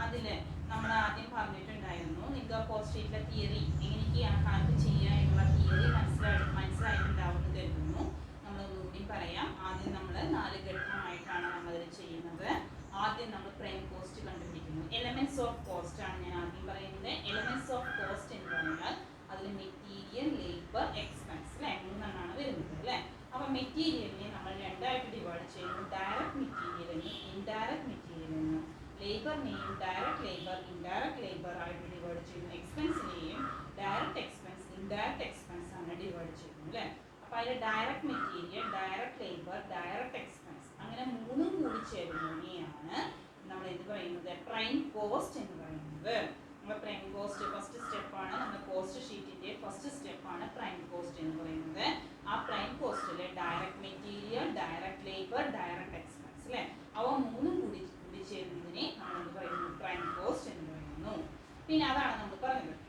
അതിൽ നമ്മൾ ആദ്യം പറഞ്ഞിട്ടുണ്ടായിരുന്നു. നിങ്ങൾക്ക് പോസ്റ്റ് ഷീറ്റിലെ തിയറി എങ്ങനെയൊക്കെയാണ് കണക്ക് ചെയ്യുക എന്നുള്ള തിയറി മനസ്സിലായിട്ടുണ്ടാവുമെന്ന് കരുതുന്നു. നമ്മൾ ഒന്നുകൂടി പറയാം. ആദ്യം നമ്മൾ 4 ഘട്ടമായിട്ടാണ് നമ്മളതിൽ ചെയ്യുന്നത്. ആദ്യം നമ്മൾ പ്രൈം കോസ്റ്റ് കണ്ടുപിടിക്കുന്നു. എലമെന്റ്സ് ഓഫ് കോസ്റ്റ് ആണ് ഞാൻ ആദ്യം പറയുന്നത്. എലമെന്റ്സ് ഓഫ് കോസ്റ്റ് എന്ന് പറഞ്ഞാൽ അതിൽ മെറ്റീരിയൽ, ലേബർ, എക്സ്പെൻസ് അല്ലേ, 3 എണ്ണമാണ് വരുന്നത് അല്ലേ. അപ്പോൾ മെറ്റീരിയലിനെ നമ്മൾ രണ്ടായിട്ട് ഡിവൈഡ് ചെയ്യുന്നു. ഡയറക്റ്റ് മെറ്റീരിയൽ എന്നും ഇൻഡയറക്റ്റ് മെറ്റീരിയൽ എന്നും. ലേബറിനെയും ഡയറക്റ്റ് ലേബർ, ഇൻഡയറക്റ്റ് ലേബർ ആയിട്ട് ഡിവൈഡ് ചെയ്യുന്നു. എക്സ്പെൻസിനെയും ഡയറക്റ്റ് എക്സ്പെൻസ്, ഇൻഡയറക്റ്റ് എക്സ്പെൻസ് ആണ് ഡിവൈഡ് ചെയ്യുന്നു അല്ലേ. അപ്പോൾ അതിൽ direct material, direct labour, direct expense അങ്ങനെ 3ഉം കൂടി ചേരുന്നതിനെയാണ് നമ്മൾ എന്ത് പറയുന്നത്, പ്രൈം കോസ്റ്റ് എന്ന് പറയുന്നത്. നമ്മൾ പ്രൈം കോസ്റ്റ് ഫസ്റ്റ് സ്റ്റെപ്പാണ്. നമ്മുടെ കോസ്റ്റ് ഷീറ്റിന്റെ ഫസ്റ്റ് സ്റ്റെപ്പാണ് പ്രൈം കോസ്റ്റ് എന്ന് പറയുന്നത്. ആ പ്രൈം കോസ്റ്റിലെ direct material, direct labour, direct expense അല്ലേ, അവ 3ഉം കൂടി ചേരുന്നതിനെ നമ്മൾ എന്ത് പറയുന്നു, പ്രൈം കോസ്റ്റ് എന്ന് പറയുന്നു. പിന്നെ അതാണ് നമ്മൾ പറഞ്ഞത്.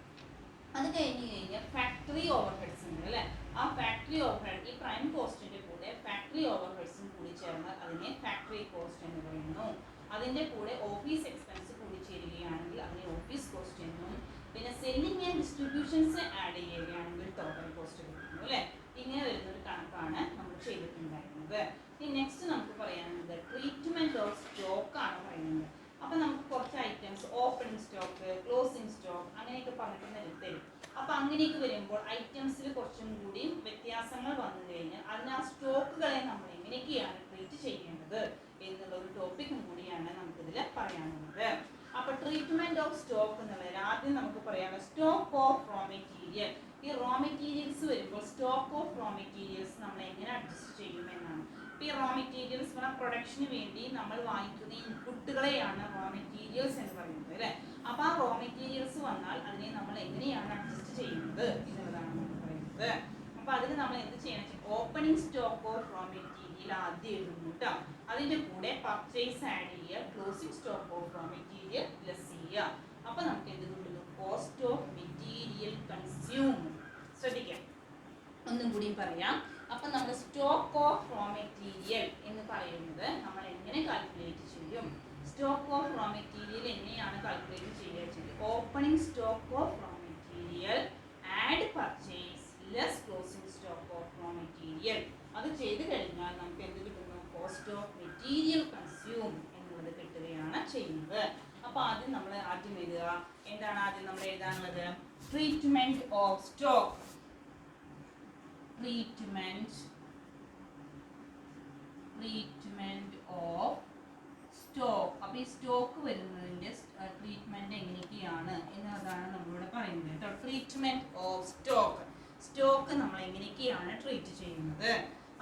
അത് കഴിഞ്ഞ് ഫാക്ടറി ഓവർ ഹെഡ്സ് ഉണ്ട് അല്ലേ. ആ ഫാക്ടറി ഓവർ ഹെഡ് ഈ പ്രൈം കോസ്റ്റിന്റെ കൂടെ ഫാക്ടറി ഓവർ ഹെഡ്സും കൂടി ചേർന്നാൽ അതിനെ ഫാക്ടറി കോസ്റ്റ് എന്ന് പറയുന്നു. അതിന്റെ കൂടെ ഓഫീസ് എക്സ്പെൻസ് കൂടി ചേരുകയാണെങ്കിൽ അതിനെ ഓഫീസ് കോസ്റ്റ് എന്നും, പിന്നെ സെല്ലിംഗ് ആൻഡ് ഡിസ്ട്രിബ്യൂഷൻസ് ആഡ് ചെയ്യുകയാണെങ്കിൽ ടോട്ടൽ കോസ്റ്റ് കിട്ടുന്നു അല്ലേ. ഇങ്ങനെ വരുന്നൊരു കണക്കാണ് നമ്മൾ ചെയ്തിട്ടുണ്ടായിരുന്നത്. ഇനി നെക്സ്റ്റ് നമുക്ക് പറയാനുള്ളത് ട്രീറ്റ്മെന്റ് ഓഫ് സ്റ്റോക്ക് ആണ് പറയുന്നത്. അപ്പൊ നമുക്ക് കുറച്ച് items opening stock, closing stock അങ്ങനെയൊക്കെ പറഞ്ഞിട്ട് തരും. അപ്പൊ അങ്ങനെയൊക്കെ വരുമ്പോൾ ഐറ്റംസിൽ കുറച്ചും കൂടി വ്യത്യാസങ്ങൾ വന്നു കഴിഞ്ഞാൽ അതിന് ആ സ്റ്റോക്കുകളെ നമ്മൾ എങ്ങനെയൊക്കെയാണ് ട്രീറ്റ് ചെയ്യേണ്ടത് എന്നുള്ള ഒരു ടോപ്പിക്കും കൂടിയാണ് നമുക്കിതിൽ പറയാനുള്ളത്. അപ്പൊ ട്രീറ്റ്മെന്റ് ഓഫ് സ്റ്റോക്ക് എന്നുള്ളത് ആദ്യം നമുക്ക് പറയാനുള്ളത് സ്റ്റോക്ക് ഓഫ് റോ മെറ്റീരിയൽ. ഈ റോ മെറ്റീരിയൽസ് വരുമ്പോൾ സ്റ്റോക്ക് ഓഫ് റോ മെറ്റീരിയൽസ് നമ്മൾ എങ്ങനെ അഡ്ജസ്റ്റ് ചെയ്യുമെന്നാണ്. ഈ റോ മെറ്റീരിയൽസ് പ്രൊഡക്ഷന് വേണ്ടി നമ്മൾ വാങ്ങിക്കുന്ന ഇൻപുട്ടുകളെയാണ് റോ മെറ്റീരിയൽസ് എന്ന് പറയുന്നത് അല്ലേ. അപ്പൊ ആ റോ മെറ്റീരിയൽസ് വന്നാൽ അതിനെ നമ്മൾ എങ്ങനെയാണ് അഡ്ജസ്റ്റ് ചെയ്യുന്നത് എന്നുള്ളതാണ് നമ്മൾ പറയുന്നത്. അപ്പൊ അതിന് നമ്മൾ എന്ത് ചെയ്യണം, opening stock of raw material ആദ്യം എഴുതുന്നു കേട്ടോ. അതിന്റെ കൂടെ പർച്ചേസ് ആഡ് ചെയ്യുക, closing stock of raw material less ചെയ്യുക. അപ്പൊ നമുക്ക് എന്ത് കിട്ടുന്നു, കോസ്റ്റ് ഓഫ് മെറ്റീരിയൽ കൺസ്യൂം. ശ്രദ്ധിക്കാം, ഒന്നും കൂടി പറയാം. അപ്പൊ നമ്മൾ സ്റ്റോക്ക് ഓഫ് റോ മെറ്റീരിയൽ എന്ന് പറയുന്നത് നമ്മൾ എങ്ങനെ കാൽക്കുലേറ്റ് ചെയ്യും, സ്റ്റോക്ക് ഓഫ് റോ മെറ്റീരിയൽ എങ്ങനെയാണ് കാൽക്കുലേറ്റ് ചെയ്യുക, opening stock of raw material add purchase less closing stock of raw material. അത് ചെയ്ത് കഴിഞ്ഞാൽ നമുക്ക് എന്ത് കിട്ടുന്നു, കോസ്റ്റ് ഓഫ് മെറ്റീരിയൽ കൺസ്യൂം എന്നുള്ളത് കിട്ടുകയാണ് ചെയ്യുന്നത്. അപ്പൊ ആദ്യം നമ്മൾ എഴുതുക, എന്താണ് ആദ്യം നമ്മൾ എഴുതാനുള്ളത്, treatment of stock. Treatment of stock. അപ്പൊ ഈ സ്റ്റോക്ക് വരുന്നതിന്റെ ട്രീറ്റ്മെന്റ് എങ്ങനെയൊക്കെയാണ് എന്നതാണ് നമ്മളിവിടെ പറയുന്നത് കേട്ടോ. ട്രീറ്റ്മെന്റ് ഓഫ് സ്റ്റോക്ക്, സ്റ്റോക്ക് നമ്മൾ എങ്ങനെയൊക്കെയാണ് ട്രീറ്റ് ചെയ്യുന്നത്.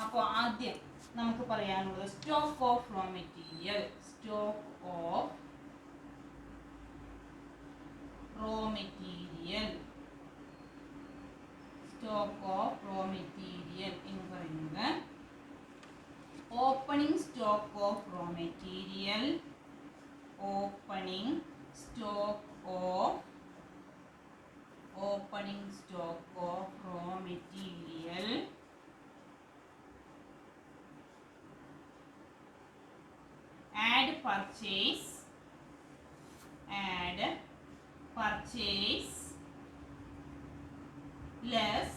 അപ്പോൾ ആദ്യം നമുക്ക് പറയാനുള്ളത് stock of raw material. Stock of raw material, stock of raw material എന്ന് പറയുന്നത് opening stock of raw material, opening stock of raw material, add purchase less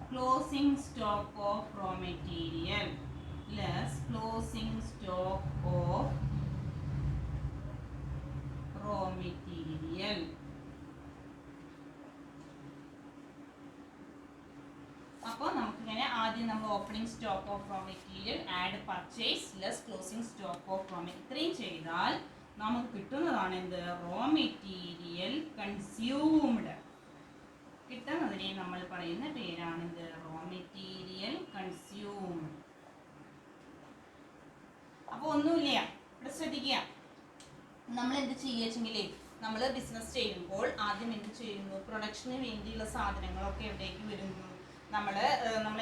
closing stock of raw material, less closing stock of raw material. അപ്പോൾ നമുക്കിങ്ങനെ ആദ്യം നമ്മൾ opening stock of raw material, add purchase less closing stock of raw material, ഇത്രയും ചെയ്താൽ നമുക്ക് കിട്ടുന്നതാണ് എന്ത്, raw material consumed. കിട്ടുന്നതിനെ നമ്മൾ പറയുന്ന പേരാണ് എന്ത്, റോ മെറ്റീരിയൽ കൺസ്യൂംഡ്. അപ്പോൾ ഒന്നുമില്ല, ഇവിടെ ശ്രദ്ധിക്കുക, നമ്മൾ എന്ത് ചെയ്യുകയെങ്കിലേ നമ്മൾ ബിസിനസ് ചെയ്യുമ്പോൾ ആദ്യം എന്ത് ചെയ്യുന്നു, പ്രൊഡക്ഷന് വേണ്ടിയുള്ള സാധനങ്ങളൊക്കെ എവിടേക്ക് വരുന്നു, നമ്മൾ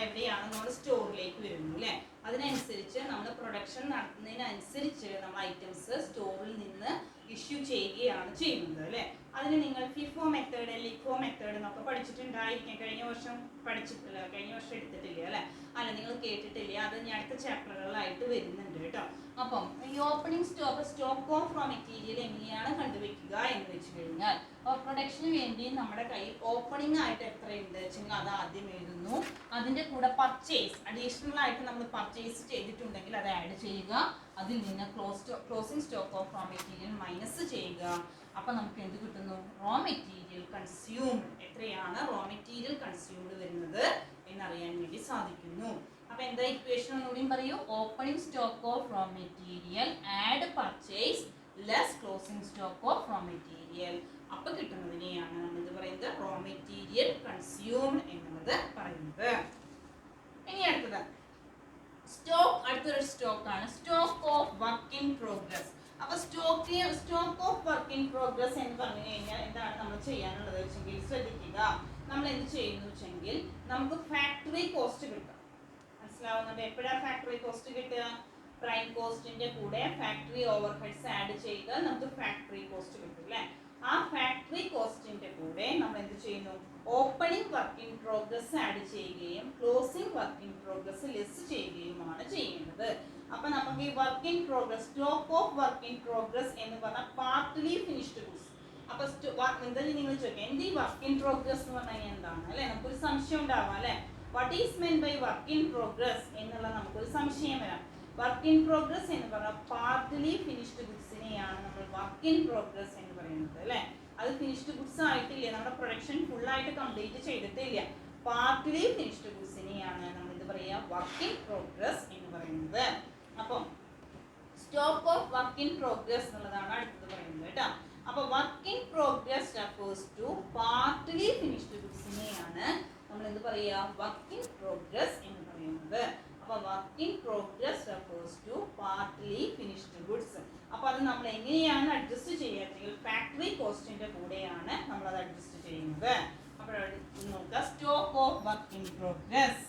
എവിടെയാണ്, നമ്മൾ സ്റ്റോറിലേക്ക് വരുന്നു അല്ലേ. അതിനനുസരിച്ച് നമ്മൾ പ്രൊഡക്ഷൻ നടത്തുന്നതിനനുസരിച്ച് നമ്മൾ ഐറ്റംസ് സ്റ്റോറിൽ നിന്ന് ഇഷ്യൂ ചെയ്യുകയാണ് ചെയ്യുന്നത് അല്ലേ. അതിന് നിങ്ങൾ ഫിഫോ മെത്തേഡ്, ലിഫോ മെത്തേഡ് എന്നൊക്കെ പഠിച്ചിട്ടുണ്ടായിരിക്കും. കഴിഞ്ഞ വർഷം എടുത്തിട്ടില്ല അല്ലേ, അല്ല നിങ്ങൾ കേട്ടിട്ടില്ല, അത് ഞാൻ അടുത്ത ചാപ്റ്ററുകളിലായിട്ട് വരുന്നുണ്ട് കേട്ടോ. അപ്പം ഈ opening stock of raw material എങ്ങനെയാണ് കണ്ടുവെക്കുക എന്ന് വെച്ച് കഴിഞ്ഞാൽ പ്രൊഡക്ഷന് വേണ്ടി നമ്മുടെ കയ്യിൽ ഓപ്പണിംഗ് ആയിട്ട് എത്രയുണ്ട് വെച്ചെങ്കിൽ അത് ആദ്യം എഴുതുന്നു. അതിൻ്റെ കൂടെ പർച്ചേസ് അഡീഷണൽ ആയിട്ട് നമ്മൾ പർച്ചേസ് ചെയ്തിട്ടുണ്ടെങ്കിൽ അത് ആഡ് ചെയ്യുക. അതിൽ നിന്ന് closing stock of raw material minus ചെയ്യുക. അപ്പം നമുക്ക് എന്ത് കിട്ടുന്നു? Raw material consumed. എത്രയാണ് റോ മെറ്റീരിയൽ കൺസ്യൂംഡ് വരുന്നത് എന്നറിയാൻ വേണ്ടി സാധിക്കുന്നു. അപ്പോൾ എന്താ ഇക്വേഷൻ ഒന്നുകൂടിയും പറയൂ. Opening stock of raw material add purchase less closing stock of raw material. അപ്പോൾ കിട്ടുന്നതിനെയാണ് നമ്മൾ ഇത് പറയുന്നത് റോ മെറ്റീരിയൽ കൺസ്യൂംഡ് എന്നുള്ളത് പറയുന്നത്. ഇനി അടുത്തത് സ്റ്റോക്ക്. അടുത്തൊരു സ്റ്റോക്കാണ് stock of work in progress. അപ്പോൾ stock of work in progress എന്ന് പറഞ്ഞു കഴിഞ്ഞാൽ എന്താണ് നമ്മൾ ചെയ്യാനുള്ളത് വെച്ചെങ്കിൽ ശ്രദ്ധിക്കുക. നമ്മൾ എന്ത് ചെയ്യുന്നു വെച്ചെങ്കിൽ നമുക്ക് ഫാക്ടറി കോസ്റ്റ് കിട്ടും. മനസ്സിലാവുന്നുണ്ട്? എപ്പോഴാണ് ഫാക്ടറി കോസ്റ്റ് കിട്ടുക? പ്രൈം കോസ്റ്റിന്റെ കൂടെ ഫാക്ടറി ഓവർ ഹെഡ്സ് ആഡ് ചെയ്ത് നമുക്ക് ഫാക്ടറി കോസ്റ്റ് കിട്ടും അല്ലേ? ആ ഫാക്ടറി കോസ്റ്റിന്റെ കൂടെ നമ്മൾ എന്ത് ചെയ്യുന്നു? Opening work in progress add ചെയ്യുകയും closing work in progress less ചെയ്യുകയുമാണ് ചെയ്യേണ്ടത്. അപ്പൊ നമുക്ക് ഈ work in progress stock of work in progress എന്ന് പറഞ്ഞാൽ പാർട്ട്ലി ഫിനിഷ്ഡ് ഗുഡ്സ്. അപ്പൊ എന്തായാലും നിങ്ങൾ ചോദിക്കാം എന്ത് ഈ വർക്ക് ഇൻ പ്രോഗ്രസ് എന്ന് പറഞ്ഞാൽ എന്താണ് അല്ലെ? നമുക്കൊരു സംശയം ഉണ്ടാവാം അല്ലെ? What is meant by work in progress എന്നുള്ള നമുക്കൊരു സംശയം വരാം. വർക്ക് ഇൻ പ്രോഗ്രസ് എന്ന് പറഞ്ഞാൽ പാർട്ട്ലി ഫിനിഷ്ഡ് ഗുഡ്സിനെയാണ് നമ്മൾ വർക്ക് ഇൻ പ്രോഗ്രസ് എന്ന് പറയുന്നത് അല്ലെ? അത് ഫിനിഷ്ഡ് ഗുഡ്സ് ആയിട്ടില്ല, നമ്മുടെ പ്രൊഡക്ഷൻ ഫുൾ ആയിട്ട് കംപ്ലീറ്റ് ചെയ്തിട്ടില്ല. പാർട്ട്ലി ഫിനിഷ്ഡ് ഗുഡ്സിനെയാണ് നമ്മൾ ഇത് പറയുക വർക്ക് ഇൻ പ്രോഗ്രസ് എന്ന് പറയുന്നത്. അപ്പം stock of work in progress എന്നുള്ളതാണ് അടുത്തത് പറയുന്നത് കേട്ടോ. അപ്പൊ work in progress refers to partly finished ഗുഡ്സിനെയാണ് നമ്മൾ എന്ത് പറയുക? വർക്ക് ഇൻ പ്രോഗ്രസ് എന്ന് പറയുന്നത്. അപ്പൊ work in progress refers to partly finished goods. അപ്പൊ അത് നമ്മൾ എങ്ങനെയാണ് അഡ്ജസ്റ്റ് ചെയ്യുക? ഫാക്ടറി കോസ്റ്റിന്റെ കൂടെയാണ് നമ്മൾ അത് അഡ്ജസ്റ്റ് ചെയ്യുന്നത്. അപ്പോൾ നോക്കുക stock of work in progress.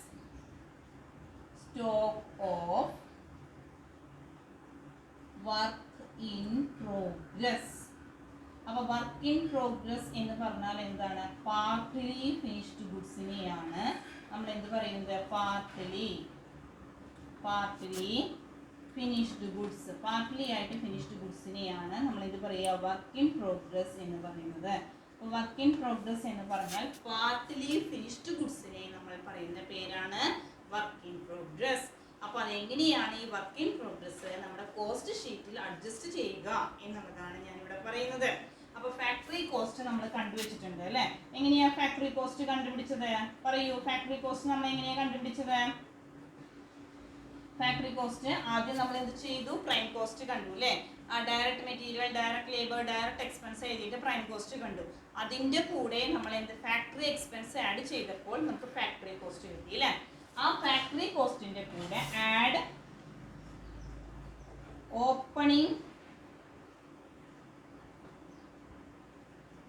Stock of work in progress. അപ്പൊ വർക്ക് ഇൻ പ്രോഗ്രസ് എന്ന് പറഞ്ഞാൽ എന്താണ്? പാർട്ട്ലി ഫിനിഷ്ഡ് ഗുഡ്സിനെയാണ് നമ്മൾ എന്ത് പറയുന്നത്? Partly finished goods. പാർട്ട്ലി ആയിട്ട് ഫിനിഷ്ഡ് ഗുഡ്സിനെയാണ് നമ്മൾ എന്ത് പറയുക? വർക്ക് ഇൻ പ്രോഗ്രസ് എന്ന് പറയുന്നത്. അപ്പോൾ വർക്ക് ഇൻ പ്രോഗ്രസ് എന്ന് പറഞ്ഞാൽ പാർട്ട്ലി ഫിനിഷ്ഡ് ഗുഡ്സിനെ നമ്മൾ പറയുന്ന പേരാണ് വർക്ക് ഇൻ പ്രോഗ്രസ്. അപ്പോൾ അതെങ്ങനെയാണ് ഈ വർക്ക് ഇൻ പ്രോഗ്രസ് നമ്മുടെ കോസ്റ്റ് ഷീറ്റിൽ അഡ്ജസ്റ്റ് ചെയ്യുക എന്നുള്ളതാണ് ഞാനിവിടെ പറയുന്നത്. അപ്പോൾ ഫാക്ടറി കോസ്റ്റ് നമ്മൾ കണ്ടുപിടിച്ചിട്ടുണ്ട് അല്ലേ? എങ്ങനെയാ ഫാക്ടറി കോസ്റ്റ് കണ്ടുപിടിച്ചത്? പറയൂ. ഫാക്ടറി കോസ്റ്റ് നമ്മൾ എങ്ങനെയാ കണ്ടുപിടിച്ചത്? ഫാക്ടറി കോസ്റ്റ് ആദ്യം നമ്മൾ എന്ത് ചെയ്തു? പ്രൈം കോസ്റ്റ് കണ്ടു അല്ലേ? ആ direct material, direct labour, direct expense എഴുതിയിട്ട് പ്രൈം കോസ്റ്റ് കണ്ടു. അതിന്റെ കൂടെ നമ്മൾ എന്ത് ഫാക്ടറി എക്സ്പെൻസ് ആഡ് ചെയ്തപ്പോൾ നമുക്ക് ഫാക്ടറി കോസ്റ്റ് കിട്ടി അല്ലേ? ആ ഫാക്ടറി കോസ്റ്റിന്റെ കൂടെ add opening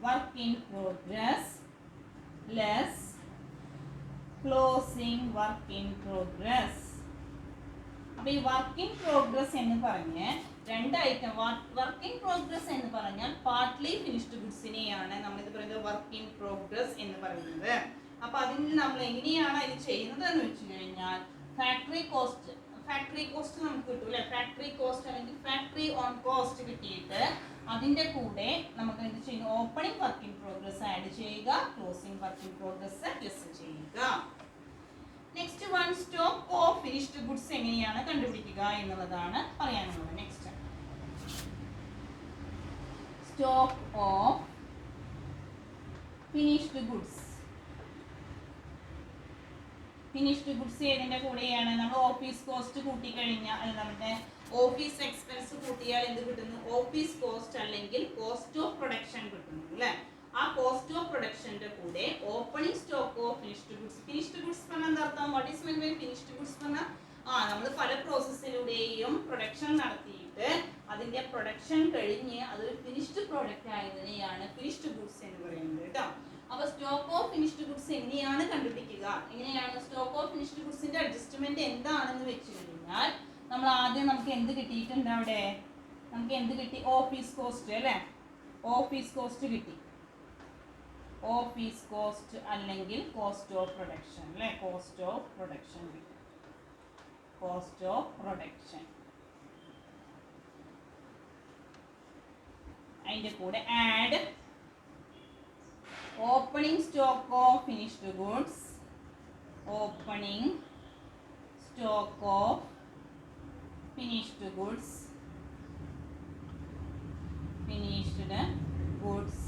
work in progress less closing work in progress. അപ്പൊ ഈ വർക്ക് ഇൻ പ്രോഗ്രസ് എന്ന് പറഞ്ഞ് രണ്ട് ഐറ്റം. വർക്ക് ഇൻ പ്രോഗ്രസ് എന്ന് പറഞ്ഞാൽ പാർട്ട്ലി ഫിനിഷ്ഡ് ഗുഡ്സിനെയാണ് നമ്മൾ ഇത് പറയുന്നത് വർക്ക് ഇൻ പ്രോഗ്രസ് എന്ന് പറയുന്നത്. അപ്പൊ അതിന് നമ്മൾ എങ്ങനെയാണ് ഇത് ചെയ്യുന്നത് എന്ന് വെച്ച് കഴിഞ്ഞാൽ ഫാക്ടറി കോസ്റ്റ് നമുക്ക് കിട്ടും അല്ലെ? ഫാക്ടറി കോസ്റ്റ് അല്ലെങ്കിൽ ഫാക്ടറി ഓൺ കോസ്റ്റ് കിട്ടിയിട്ട് അതിന്റെ കൂടെ നമുക്ക് എന്ത് ചെയ്യുന്നു? Opening work in progress add ചെയ്യുക, closing work in progress less ചെയ്യുക. Next one stock of finished goods എങ്ങനെയാണ് കണ്ടുപിടിക്കുക എന്നുള്ളതാണ് പറയാനുള്ളത്. Next stock of finished goods. Finished goods ഏതിന്റെ കൂടെയാണ്? നമ്മൾ ഓഫീസ് കോസ്റ്റ് കൂട്ടിക്കഴിഞ്ഞാൽ നമ്മുടെ ഓഫീസ് എക്സ്പെൻസ് കൂട്ടിയാൽ എന്ത് കിട്ടുന്നു? ഓഫീസ് കോസ്റ്റ് അല്ലെങ്കിൽ കോസ്റ്റ് ഓഫ് പ്രൊഡക്ഷൻ കിട്ടുന്നു അല്ലേ? ആ കോസ്റ്റ് ഓഫ് പ്രൊഡക്ഷന്റെ കൂടെ opening stock of finished goods. Finished goods പറഞ്ഞാൽ എന്താ അർത്ഥം? What is mean by finished goods പറഞ്ഞാൽ നമ്മൾ പല പ്രോസസ്സിലൂടെയും പ്രൊഡക്ഷൻ നടത്തിയിട്ട് അതിന്റെ പ്രൊഡക്ഷൻ കഴിഞ്ഞ് അതൊരു ഫിനിഷ്ഡ് പ്രോഡക്റ്റ് ആയതിനെയാണ് ഫിനിഷ്ഡ് ഗുഡ്സ് എന്ന് പറയുന്നത് കേട്ടോ. അപ്പൊ സ്റ്റോക്ക് ഓഫ് ഫിനിഷ്ഡ് ഗുഡ്സ് എങ്ങനെയാണ് കണ്ടുപിടിക്കുക? എങ്ങനെയാണ് സ്റ്റോക്ക് ഓഫ് ഫിനിഷ്ഡ് ഗുഡ്സിന്റെ അഡ്ജസ്റ്റ്മെന്റ് എന്താണെന്ന് വെച്ച് കഴിഞ്ഞാൽ നമ്മൾ ആദ്യം നമുക്ക് എന്ത് കിട്ടിയിട്ടുണ്ട്? അവിടെ നമുക്ക് എന്ത് കിട്ടി? ഓഫീസ് കോസ്റ്റ് അല്ലേ? ഓഫീസ് കോസ്റ്റ് കിട്ടി. ഓഫീസ് കോസ്റ്റ് അല്ലെങ്കിൽ കോസ്റ്റ് ഓഫ് പ്രൊഡക്ഷൻ അല്ലേ? കോസ്റ്റ് ഓഫ് പ്രൊഡക്ഷൻ കിട്ടി. Cost of production. അതിൻ്റെ കൂടെ add opening stock of finished goods, opening stock of finished goods, finished goods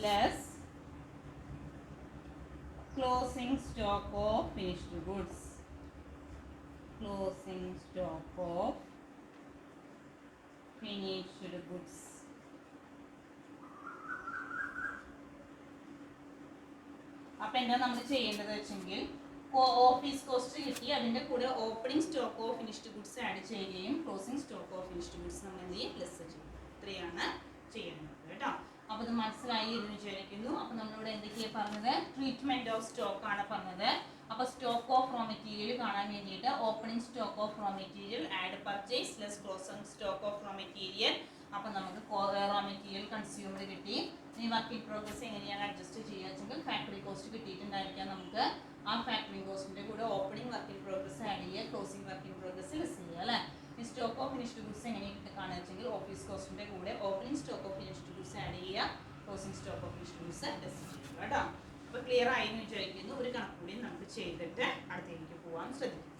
less closing stock of finished goods, closing stock of finished goods. അപ്പോൾ എന്താ നമ്മൾ ചെയ്യേണ്ടത് വെച്ചെങ്കിൽ office cost കിട്ടി, അതിൻ്റെ കൂടെ opening stock of finished goods add ചെയ്യുകയും closing stock of finished goods നമ്മൾ എന്ത് ചെയ്യും ലെസ് ചെയ്യും. ഇത്രയാണ് ചെയ്യേണ്ടത് കേട്ടോ. അപ്പോൾ ഇത് മനസ്സിലായി എന്ന് വിചാരിക്കുന്നു. അപ്പോൾ നമ്മളിവിടെ എന്തൊക്കെയാണ് പറഞ്ഞത്? ട്രീറ്റ്മെൻറ്റ് ഓഫ് സ്റ്റോക്ക് ആണ് പറഞ്ഞത്. അപ്പോൾ സ്റ്റോക്ക് ഓഫ് റോ മെറ്റീരിയൽ കാണാൻ വേണ്ടിയിട്ട് opening stock of raw material add purchase less closing stock of raw material. അപ്പോൾ നമുക്ക് റോ മെറ്റീരിയൽ കൺസ്യൂമർ കിട്ടി. ഇനി വർക്ക് ഇൻ പ്രോഗ്രസ് എങ്ങനെയാണ് അഡ്ജസ്റ്റ് ചെയ്യുക വെച്ചെങ്കിൽ ഫാക്ടറി കോസ്റ്റ് കിട്ടിയിട്ടുണ്ടായിരിക്കാം. നമുക്ക് ആ ഫാക്ടറി കോസ്റ്റിൻ്റെ കൂടെ opening work in progress add ചെയ്യുക, closing work in progress less ചെയ്യുക അല്ലേ. ഈ സ്റ്റോക്ക് ഓഫ് ഫിനിഷ്ഡ് ഗുഡ്സ് എങ്ങനെയാണ് കാണുക വെച്ചെങ്കിൽ ഓഫീസ് കോസ്റ്റിൻ്റെ കൂടെ opening stock of finished goods add ചെയ്യുക, closing stock of finished goods less ചെയ്യുക കേട്ടോ. അപ്പോൾ ക്ലിയർ ആയി എന്ന് വിചാരിക്കുന്നു. ഒരു കണക്ക് കൂടി നമുക്ക് ചെയ്തിട്ട് അടുത്തേക്ക് പോകാൻ ശ്രദ്ധിക്കും.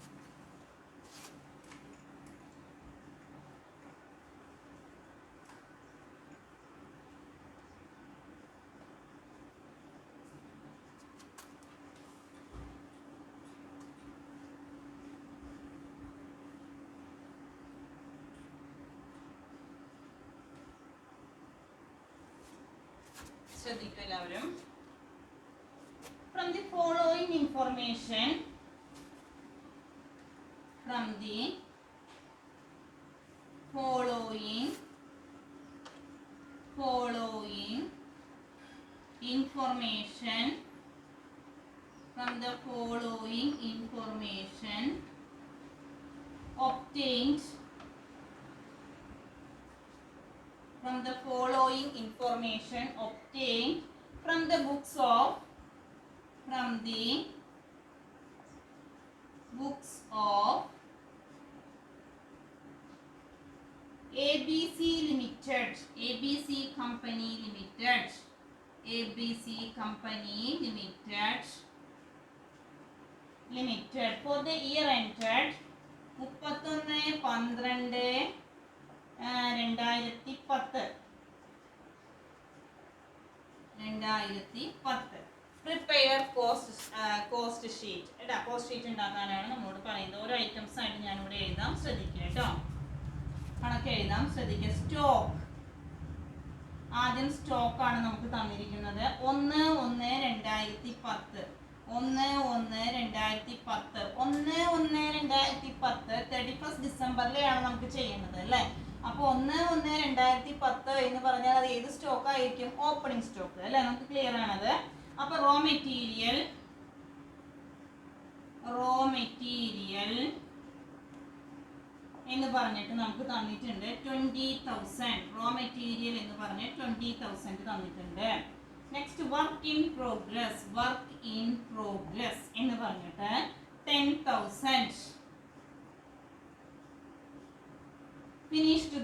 ശ്രദ്ധിക്കുക എല്ലാവരും. From the following information, from the following information, from the following information obtained, from the following information obtained from the books of ABC Limited, ABC Company Limited, ABC Company Limited for the year ended 31/12/2010. Prepare cost sheet കേട്ടോ. Cost sheet ഉണ്ടാക്കാനാണ് നമ്മളോട് പറയുന്നത്. ഓരോ items ആയിട്ട് ഞാനിവിടെ എഴുതാം, ശ്രദ്ധിക്കുക കേട്ടോ. കണക്ക് എഴുതാം, ശ്രദ്ധിക്കുക. സ്റ്റോക്ക്, ആദ്യം സ്റ്റോക്കാണ് നമുക്ക് തന്നിരിക്കുന്നത്. 1/1/2010, 1/1/2010, 1/1/2010 31 ഡിസംബറിലെയാണ് നമുക്ക് ചെയ്യേണ്ടത് അല്ലേ. അപ്പോൾ 1/1/2010 എന്ന് പറഞ്ഞാൽ അത് ഏത് സ്റ്റോക്ക് ആയിരിക്കും? ഓപ്പണിംഗ് സ്റ്റോക്ക് അല്ലേ. നമുക്ക് ക്ലിയർ ആണത്. അപ്പോൾ റോ മെറ്റീരിയൽ എന്ന് പറഞ്ഞിട്ട് നമുക്ക് തന്നിട്ടുണ്ട് 20,000. റോ മെറ്റീരിയൽ എന്ന് പറഞ്ഞ് 20,000 തന്നിട്ടുണ്ട്. നെക്സ്റ്റ് വർക്ക് ഇൻ പ്രോഗ്രസ് എന്ന് പറഞ്ഞിട്ട് 10,000. ഫിനിഷ്ഡ്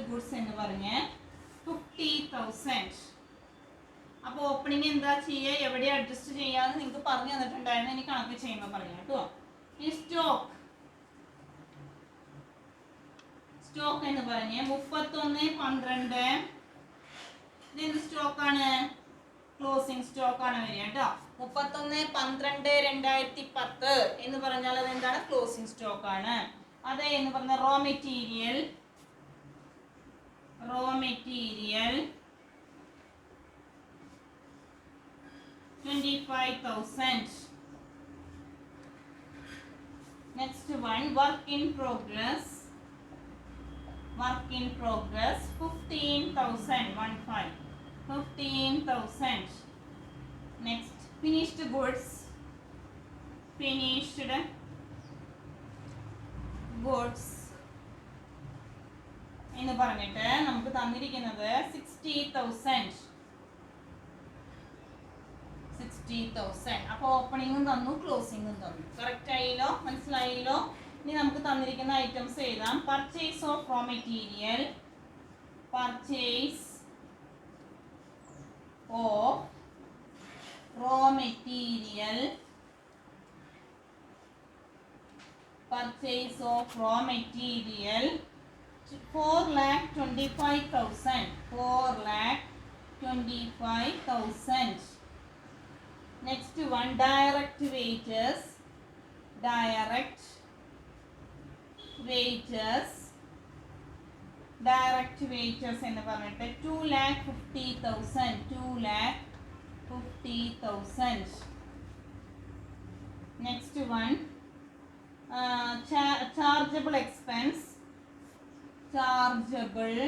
ഗുഡ്സ് എന്ന് പറഞ്ഞ് 50,000. അപ്പോൾ ഓപ്പണിംഗ് എന്താ ചെയ്യുക, എവിടെ അഡ്ജസ്റ്റ് ചെയ്യാന്ന് നിങ്ങൾക്ക് പറഞ്ഞു തന്നിട്ടുണ്ടായിരുന്നു. ഇനി കണക്ക് ചെയ്യുമ്പോൾ പറയാം കേട്ടോ. ഈ സ്റ്റോക്ക് എന്ന് പറഞ്ഞ് 31/12 ഇതെന്ത് സ്റ്റോക്കാണ്? ക്ലോസിംഗ് സ്റ്റോക്കാണ് വരിക കേട്ടോ. 31/12/2010 എന്ന് പറഞ്ഞാൽ അതെന്താണ്? ക്ലോസിംഗ് സ്റ്റോക്കാണ്. അത് എന്ന് പറഞ്ഞ raw material 25,000. Next one, work in progress 15,000. 15,000. Next, finished goods എന്ന് പറഞ്ഞിട്ട് നമുക്ക് തന്നിരിക്കുന്നത് 60,000. 60,000. അപ്പോൾ ഓപ്പണിങ്ങും തന്നു ക്ലോസിങ്ങും തന്നു. കറക്റ്റ് ആയില്ലോ? മനസ്സിലായില്ലോ? ഇനി നമുക്ക് തന്നിരിക്കുന്ന ഐറ്റംസ് എഴുതാം. Purchase of raw material, purchase of raw material, purchase of raw material 4,25,000. 4,25,000. Next one, direct wages. Direct wages. Direct wages എന്ന് പറഞ്ഞിട്ട് 2,50,000. 2,50,000. Next one, chargeable expense. Chargeable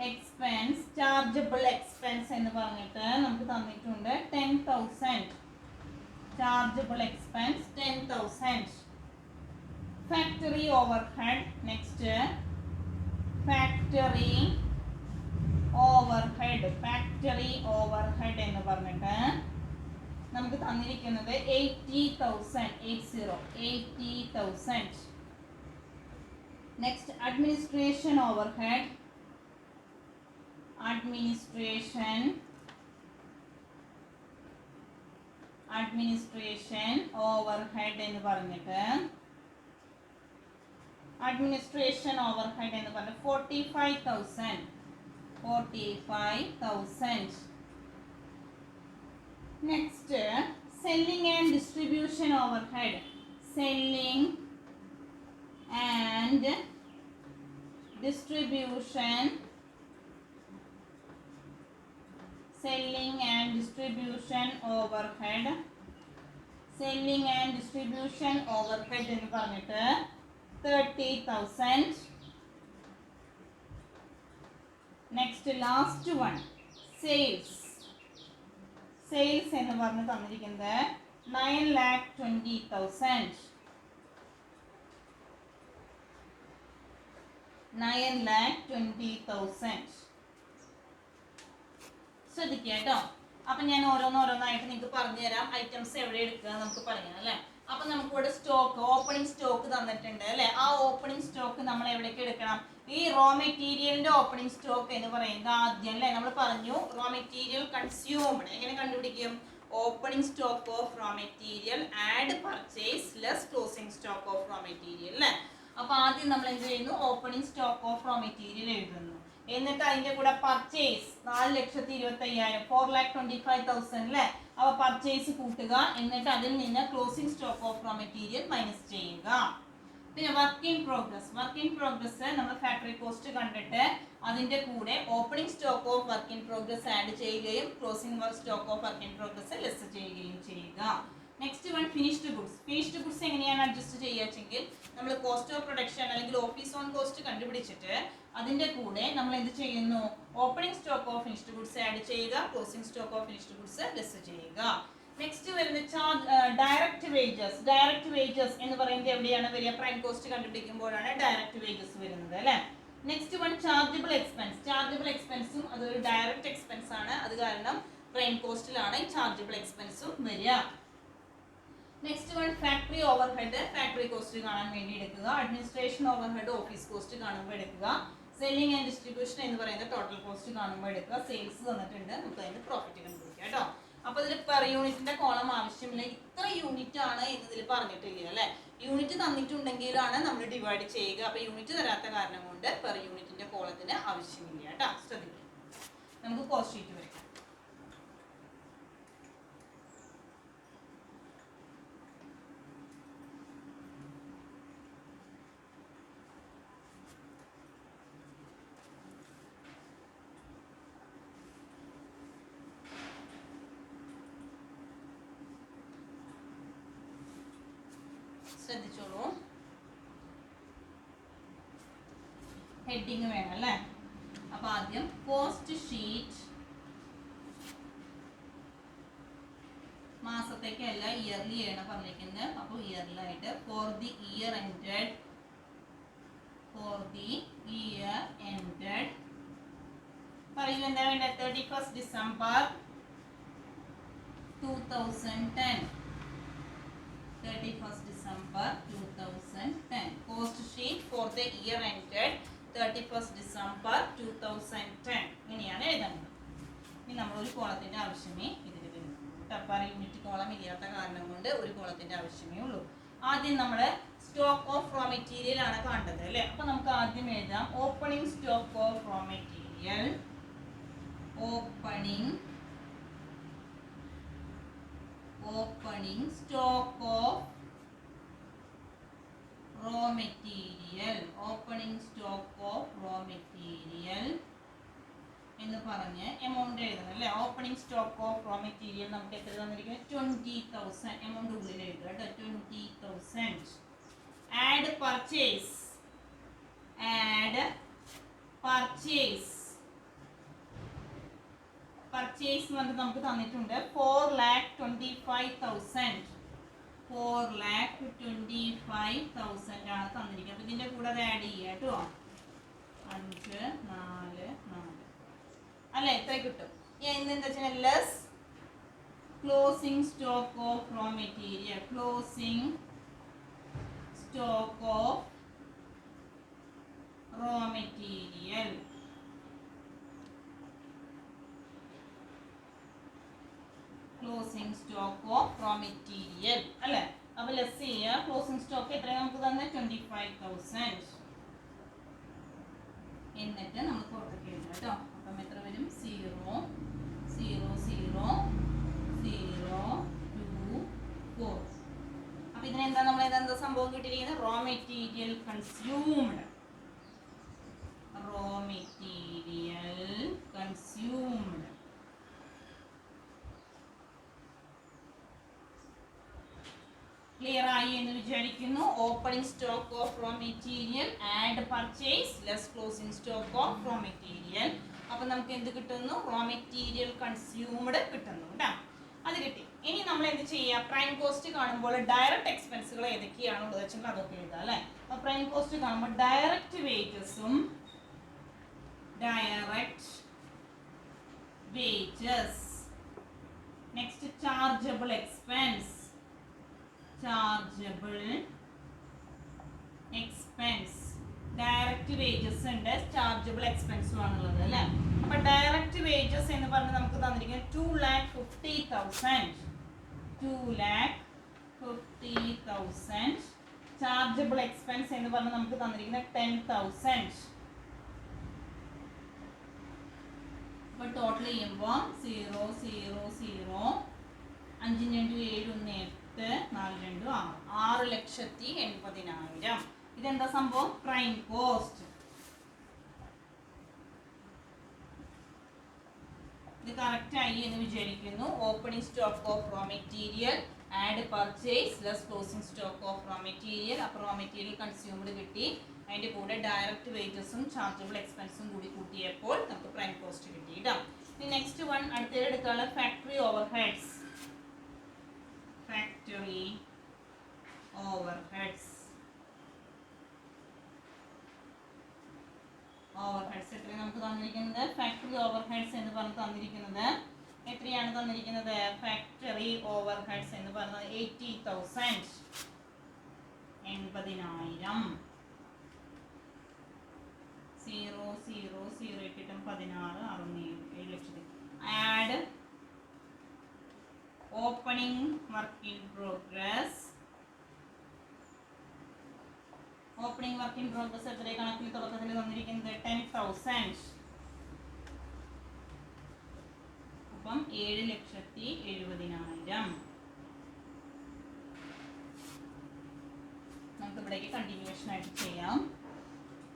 expense. Chargeable expense എന്ന് പറഞ്ഞിട്ട് നമുക്ക് തന്നിട്ടുണ്ട് 10,000. Chargeable expense 10,000. Factory overhead. Next, factory overhead. Factory overhead എന്ന് പറഞ്ഞിട്ട് നമുക്ക് തന്നിരിക്കുന്നത് 80,000. 80,000. Next, administration overhead. Administration overhead എന്ന് പറഞ്ഞിട്ട് അഡ്മിനിസ്ട്രേഷൻ ഓവർഹെഡ് എന്ന് പറഞ്ഞിട്ട് 45,000. 45,000. Next, selling and distribution overhead. Selling and distribution. Selling and distribution overhead. Selling and distribution overhead എന്ന് പറഞ്ഞിട്ട് 30,000. Next, last one, sales. Sales എന്ന് പറഞ്ഞ് തന്നിരിക്കുന്നത് 9,20,000. 9,20,000. ശ്രദ്ധിക്കുക കേട്ടോ. അപ്പൊ ഞാൻ ഓരോന്നോരോന്നായിട്ട് നിങ്ങൾക്ക് പറഞ്ഞുതരാം. ഐറ്റംസ് എവിടെ എടുക്കുക നമുക്ക് പറയാം അല്ലെ. അപ്പൊ നമുക്ക് ഇവിടെ സ്റ്റോക്ക്, ഓപ്പണിംഗ് സ്റ്റോക്ക് തന്നിട്ടുണ്ട് അല്ലെ. ആ ഓപ്പണിംഗ് സ്റ്റോക്ക് നമ്മൾ എവിടേക്ക് എടുക്കണം? ഈ റോ മെറ്റീരിയലിന്റെ ഓപ്പണിംഗ് സ്റ്റോക്ക് എന്ന് പറയുന്നത് ആദ്യം അല്ലെ നമ്മൾ പറഞ്ഞു റോ മെറ്റീരിയൽ കൺസ്യൂംഡ് എങ്ങനെ കണ്ടുപിടിക്കും? Opening stock of raw material add purchase less closing stock of raw material അല്ലെ. അപ്പൊ ആദ്യം നമ്മൾ എന്ത് ചെയ്യുന്നു? Opening stock of raw material എഴുതുന്നു. എന്നിട്ട് അതിന്റെ കൂടെ പർച്ചേസ് 4,25,000 4,25,000 അല്ലെ. അപ്പൊ പർച്ചേസ് കൂട്ടുക. എന്നിട്ട് അതിൽ നിന്ന് closing stock of raw material minus ചെയ്യുക. പിന്നെ work in progress. Work in progress നമ്മൾ ഫാക്ടറി കോസ്റ്റ് കണ്ടിട്ട് അതിന്റെ കൂടെ opening stock of work in progress add ചെയ്യുകയും closing stock of work in progress less ചെയ്യുകയും ചെയ്യുക. Next one, finished goods. Finished goods എങ്ങനെയാണ് അഡ്ജസ്റ്റ് ചെയ്യുകയെങ്കിൽ നമ്മൾ കോസ്റ്റ് ഓഫ് പ്രൊഡക്ഷൻ അല്ലെങ്കിൽ ഓഫീസ് ഓൺ കോസ്റ്റ് കണ്ടുപിടിച്ചിട്ട് അതിന്റെ കൂടെ നമ്മൾ എന്ത് ചെയ്യുന്നു? Opening stock of finished goods add ചെയ്യുക, closing stock of finished goods less ചെയ്യുക. നെക്സ്റ്റ് വരുന്നത് ഡയറക്റ്റ് വേജസ്. ഡയറക്റ്റ് വേജസ് എന്ന് പറയുന്നത് എവിടെയാണ് വരിക? പ്രൈം കോസ്റ്റ് കണ്ടുപിടിക്കുമ്പോഴാണ് ഡയറക്റ്റ് വേജസ് വരുന്നത് അല്ലെ. Next one, chargeable expense. Chargeable എക്സ്പെൻസും അതൊരു ഡയറക്റ്റ് എക്സ്പെൻസ് ആണ്. അത് കാരണം പ്രൈം കോസ്റ്റിലാണ് ഈ ചാർജബിൾ എക്സ്പെൻസും വരിക. Next one, factory overhead. Factory cost കാണാൻ വേണ്ടി എടുക്കുക. അഡ്മിനിസ്ട്രേഷൻ ഓവർഹെഡ് ഓഫീസ് കോസ്റ്റ് കാണുമ്പോൾ എടുക്കുക. സെല്ലിംഗ് ആൻഡ് ഡിസ്ട്രിബ്യൂഷൻ എന്ന് പറയുന്നത് ടോട്ടൽ കോസ്റ്റ് കാണുമ്പോൾ എടുക്കുക. സെയിൽസ് തന്നിട്ടുണ്ട്, നമുക്ക് അതിന്റെ പ്രോഫിറ്റ് കണ്ടുപിടിക്കാം കേട്ടോ. അപ്പൊ ഇതിൽ പെർ യൂണിറ്റിന്റെ കോളം ആവശ്യമില്ല. ഇത്ര യൂണിറ്റ് ആണ് എന്നതിൽ പറഞ്ഞിട്ടില്ല അല്ലെ. യൂണിറ്റ് തന്നിട്ടുണ്ടെങ്കിലാണ് നമ്മൾ ഡിവൈഡ് ചെയ്യുക. അപ്പൊ യൂണിറ്റ് തരാത്ത കാരണം കൊണ്ട് പെർ യൂണിറ്റിന്റെ കോളത്തിന് ആവശ്യമില്ല കേട്ടോ. ശ്രദ്ധിക്കുക. നമുക്ക് കോസ്റ്റ് ഷീറ്റ് വരയ്ക്കാം. ശ്രദ്ധിച്ചോളൂ. ഹെഡിങ് വേണം അല്ലേ. അപ്പൊ ആദ്യം കോസ്റ്റ് ഷീറ്റ് മാസത്തേക്കല്ല ഇയർലി ആണ് പറഞ്ഞിരിക്കുന്നത്. അപ്പോൾ ഇയർലി ആയിട്ട് ഫോർ ദി ഇയർ എൻഡഡ് 2022 പറയൂ എന്താ വേണ്ടത്? 31st December 2010. 31st December 2010. Cost sheet for the year ended 31st December 2010. ഇങ്ങനെയാണ് എഴുതേണ്ടത്. ഇനി നമ്മൾ ഒരു കോളത്തിന്റെ ആവശ്യമേ ഇതിൽ വരുന്നു. ടപ്പാർ യൂണിറ്റ് കോളം ഇല്ലാത്ത കാരണം കൊണ്ട് ഒരു കോളത്തിന്റെ ആവശ്യമേ ഉള്ളൂ. ആദ്യം നമ്മൾ സ്റ്റോക്ക് ഓഫ് റോ മെറ്റീരിയൽ ആണ് കണ്ടത് അല്ലേ? അപ്പൊ നമുക്ക് ആദ്യം എഴുതാം opening stock of raw material. Opening stock of raw material. Opening stock of raw material എന്ന് പറഞ്ഞ് എമൗണ്ട് എഴുതണം അല്ലേ? Opening stock of raw material നമുക്ക് എത്ര തന്നിരിക്കുന്നത്? 20,000. എമൗണ്ട് ഉള്ളിൽ എഴുതുക കേട്ടോ, 20,000. Add purchase. പർച്ചേസ് എന്ന് നമുക്ക് തന്നിട്ടുണ്ട് 4,25,000. 4,25,000 ആണ് തന്നിരിക്കുന്നത്. അപ്പൊ ഇതിന്റെ കൂടെ അത് ആഡ് ചെയ്യുക കേട്ടോ. 5, 4, 4 അല്ലെ? എത്ര കിട്ടും? എന്താ വെച്ചാൽ less closing stock of raw material. Closing stock of raw material. Closing stock of raw material അല്ലെ? അപ്പൊ ലെസ് ചെയ്യുക. ക്ലോസിംഗ് സ്റ്റോക്ക് എത്രയാണ് നമുക്ക് തന്നെ? 25,000. എന്നിട്ട് നമ്മൾ പുറത്തേക്ക് എഴുതാം കേട്ടോ. അപ്പം എത്ര വരും? 0, 0, 0, 0, 2, 4. അപ്പൊ ഇതിനെന്താ നമ്മൾ എന്താ സംഭവം കിട്ടിയിരിക്കുന്നത്? Raw material consumed. Raw material consumed. Clear ആയി എന്ന് വിചാരിക്കുന്നു. Opening stock of raw material, add purchase, less closing stock of raw material. അപ്പൊ നമുക്ക് എന്ത് കിട്ടുന്നു? റോ മെറ്റീരിയൽ കൺസ്യൂംഡ് കിട്ടുന്നു കേട്ടോ. അത് കിട്ടി. ഇനി നമ്മൾ എന്ത് ചെയ്യുക? പ്രൈം കോസ്റ്റ് കാണുമ്പോൾ ഡയറക്റ്റ് എക്സ്പെൻസുകൾ ഏതൊക്കെയാണുള്ളത് വെച്ചാൽ അതൊക്കെ എഴുതാം അല്ലെ? അപ്പൊ പ്രൈം കോസ്റ്റ് കാണുമ്പോൾ ഡയറക്റ്റ് വേജസും next chargeable expense. Direct wages ഉണ്ട്, ചാർജബിൾ എക്സ്പെൻസും ആണുള്ളത് അല്ലെ? അപ്പൊ ഡയറക്റ്റ് വേജസ് എന്ന് പറഞ്ഞാൽ നമുക്ക് തന്നിരിക്കുന്നത് 2,50,000. 2,50,000. ചാർജബിൾ എക്സ്പെൻസ് എന്ന് പറഞ്ഞാൽ നമുക്ക് തന്നിരിക്കുന്നത് 10,000. അപ്പൊ ടോട്ടൽ ചെയ്യുമ്പോൾ 0, 0, 0, 5 × 7, 1, 8, 4, 2, 6. 6,80,000. ഇതെന്താ സംഭവം? Prime cost. ഇത് കറക്റ്റ് ആയി എന്ന് വിചാരിക്കുന്നു. Opening stock of raw material, add purchase, less closing stock of raw material. അപ്പോൾ റോ മെറ്റീരിയൽ കൺസ്യൂംഡ് കിട്ടി. അതിന്റെ കൂടെ ഡയറക്റ്റ് വേജസും ചാർജബിൾ എക്സ്പെൻസും കൂടി കൂട്ടിയപ്പോൾ നമുക്ക് പ്രൈം കോസ്റ്റ് കിട്ടി കേട്ടോ. ഇനി നെക്സ്റ്റ് വൺ അടുത്തത് എടുക്കാനുള്ള ഫാക്ടറി ഓവർഹെഡ്സ്. Factory overheads. എത്രയാണ് നമുക്ക് തന്നിരിക്കുന്നത്? ഫാക്ടറി ഓവർഹെഡ്സ് എന്ന് പറഞ്ഞ് തന്നിരിക്കുന്നത് എത്രയാണ് തന്നിരിക്കുന്നത്? ഫാക്ടറി ഓവർഹെഡ്സ് എന്ന് പറഞ്ഞത് 80,000. 80,000. 0, 0, 0 ഇട്ടിട്ടും 16, 6,7,000. Add opening work in progress. Opening work in progress എത്ര കണക്കിൽ തുടക്കത്തിൽ തന്നിരിക്കുന്നത്? 10,000. അപ്പം 7,70,000. നമുക്ക് ഇവിടേക്ക് കണ്ടിന്യൂഷൻ ആയിട്ട് ചെയ്യാം.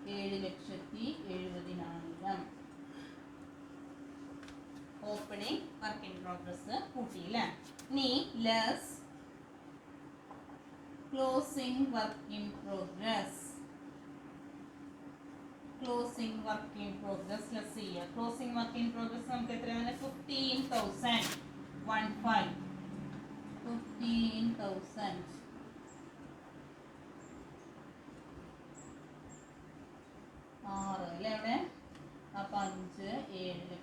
7,70,000. ഓപ്പണിംഗ് വർക്ക് ഇൻ പ്രോഗ്രസ് കൂട്ടിയില്ലേ? ഇനി less closing work in progress. Closing work in progress less ചെയ്യുക. ക്ലോസിംഗ് വർക്ക് ഇൻ പ്രോഗ്രസ് നമുക്ക് എത്രയാണ്? 15,000. 15,000. 6 അല്ലേ അവിടെ? അപ്പൊ 5, 7,70,000.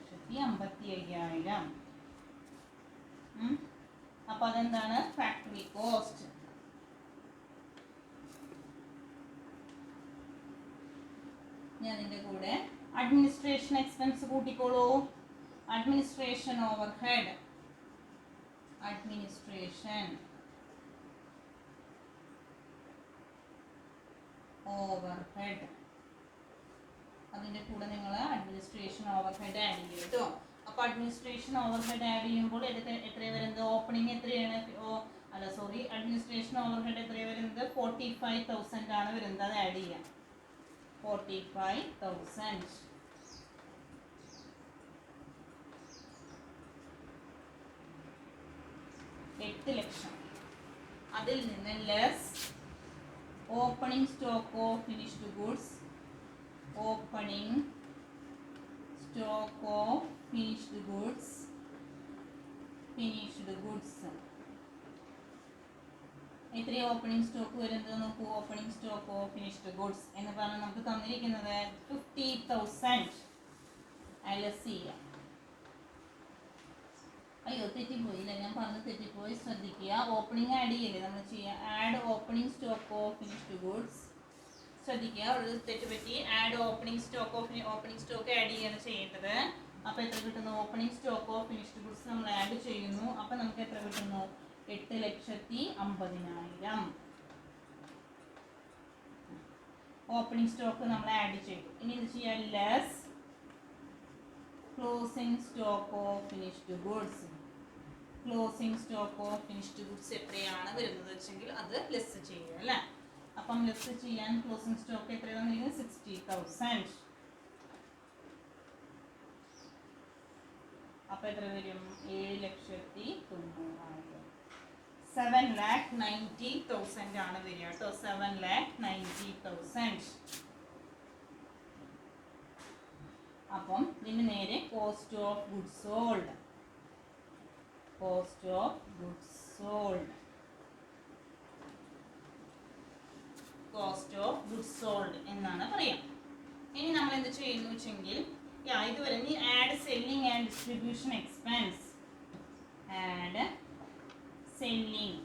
അപ്പോൾ അതെന്താണ്? Factory cost. ഇനി അതിൻ്റെ കൂടെ അഡ്മിനിസ്ട്രേഷൻ എക്സ്പെൻസ് കൂട്ടിക്കോളൂ. അഡ്മിനിസ്ട്രേഷൻ ഓവർഹെഡ്, അഡ്മിനിസ്ട്രേഷൻ ഓവർഹെഡ്, അതിൻ്റെ കൂടെ നിങ്ങൾ അഡ്മിനിസ്ട്രേഷൻ ഓവർഹെഡ് ആഡ് ചെയ്യും കേട്ടോ. അപ്പോൾ അഡ്മിനിസ്ട്രേഷൻ ഓവർഹെഡ് ആഡ് ചെയ്യുമ്പോൾ എത്രയാണ് വരുന്നത്? ഓപ്പണിംഗ് എത്രയാണ്? അഡ്മിനിസ്ട്രേഷൻ ഓവർഹെഡ് എത്രയാണ് വരുന്നത്? 45,000 ആണ് വരുന്നത്. അത് ആഡ് ചെയ്യാം. 45,000. 8 ലക്ഷം. അതിൽ നിന്ന് less opening stock of finished goods, opening stock of finished goods, finished goods എത്രയാണ് ഓപ്പണിംഗ് സ്റ്റോക്ക് വരുന്നത് നോക്കൂ. Opening stock of finished goods എന്ന് പറഞ്ഞാൽ നമുക്ക് തന്നിരിക്കുന്നത് 50,000. ലെസ് ചെയ്യാം. അയ്യോ തെറ്റിപ്പോയില്ല, ഞാൻ പറഞ്ഞ് തെറ്റിപ്പോയി, ശ്രദ്ധിക്കുക. ഓപ്പണിംഗ് ആഡ് ചെയ്യില്ലേ നമ്മൾ ചെയ്യാം. Add opening stock of finished goods. ശ്രദ്ധിക്കുക, ഒരു തെറ്റുപറ്റി. ആഡ് ഓപ്പണിംഗ് സ്റ്റോക്ക് ആഡ് ചെയ്യാണ് ചെയ്യേണ്ടത്. അപ്പോൾ എത്ര കിട്ടുന്നു? Opening stock of finished goods നമ്മൾ ആഡ് ചെയ്യുന്നു. അപ്പോൾ നമുക്ക് എത്ര കിട്ടുന്നു? 8,50,000 ഓപ്പണിംഗ് സ്റ്റോക്ക് നമ്മൾ ആഡ് ചെയ്തു. ഇനി ഇത് ചെയ്യാൻ less closing stock of finished goods. Closing stock of finished goods എത്രയാണ് വരുന്നത് വെച്ചെങ്കിൽ അത് ലെസ് ചെയ്യുക അല്ലേ. അപ്പം ലെസ് ചെയ്യാൻ ക്ലോസിംഗ് സ്റ്റോക്ക് എത്രയാണ് വന്നിരിക്കുന്നത്? 60,000. അപ്പോൾ എത്ര വരും? 7,90,000. 7,90,000 ആണ് വരിക കേട്ടോ. 7,90,000. അപ്പം ഇതിന് നേരെ cost of goods sold, cost of goods sold, cost of goods sold എന്നാണ് പറയാം. ഇനി നമ്മൾ എന്ത് ചെയ്യുന്നു വെച്ചെങ്കിൽ ഇതുവരെ ഇനി add selling and distribution expense, add selling